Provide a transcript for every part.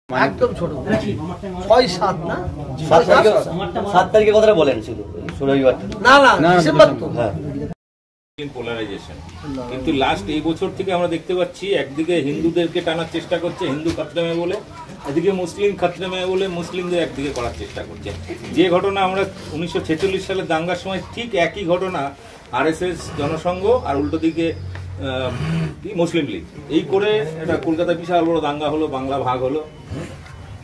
একদম ছোট ৬-৭ না ৭ তারিখে কথাটা বলেন শুধু রবিবার না না ডিসেম্বর তো পোলারাইজেশন কিন্তু লাস্ট এই বছর থেকে আমরা দেখতে পাচ্ছি একদিকে হিন্দুদেরকে টানার চেষ্টা করছে হিন্দু খাতরামে বলে, এদিকে মুসলিম খাতরামে বলে মুসলিমদের একদিকে করার চেষ্টা করছে। যে ঘটনা আমরা 1946 সালের দাঙ্গার সময় ঠিক একই ঘটনা আরএসএস জনসংঘ আর উল্টো দিকে মুসলিম লীগ এই করে এটা কলকাতা বিশাল বড় দাঙ্গা হলো, বাংলা ভাগ হলো।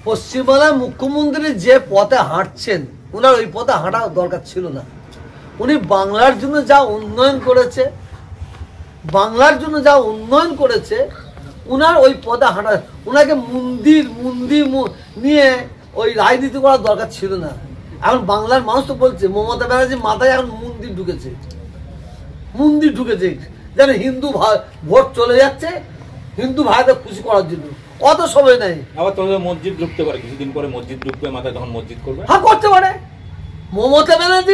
পশ্চিমবাংলার মুখ্যমন্ত্রী যে পথে হাঁটছেন ওনার ওই পথে হাঁটা দরকার ছিল না। উনি বাংলার জন্য যা উন্নয়ন করেছে, বাংলার জন্য যা উন্নয়ন করেছে উনার ওই পথে হাঁটা, উনাকে মন্দির নিয়ে ওই রাজনীতি করার দরকার ছিল না। এখন বাংলার মানুষ তো বলছে মমতা ব্যানার্জি মাথায় এখন মন্দির ঢুকেছে যেন হিন্দু ভোট চলে যাচ্ছে হিন্দু ভাইদের খুশি করার জন্য, অত সময় নাই। আবার তোমাদের মসজিদ ঢুকতে পারে, কিছুদিন পরে মসজিদ ঢুকবে, মাথায় তখন মসজিদ করবে। হ্যাঁ করতে পারে, মমতা ব্যানার্জি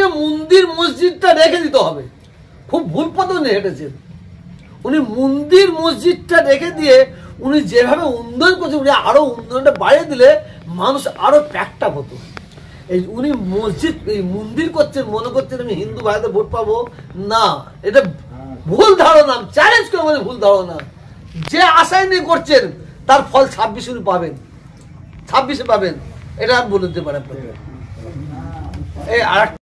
মসজিদটা রেখে দিতে হবে। খুব ভুল পথে উনি হেঁটেছেন। উনি মসজিদটা রেখে দিয়ে উনি যেভাবে উন্নয়ন করছেন উনি আরো উন্নয়নটা বাড়িয়ে দিলে মানুষ আরো প্যাকটা হতো। এই উনি মন্দির করছেন মনে করছেন আমি হিন্দু ভাইদের ভোট পাবো না, এটা ভুল ধারণা। চ্যালেঞ্জ করে বলে ভুল ধারণা। যে আশায় নিয়ে করছেন তার ফল 26 উনি পাবেন, 26-এ পাবেন, এটা বলে দিতে পারেন। এই আর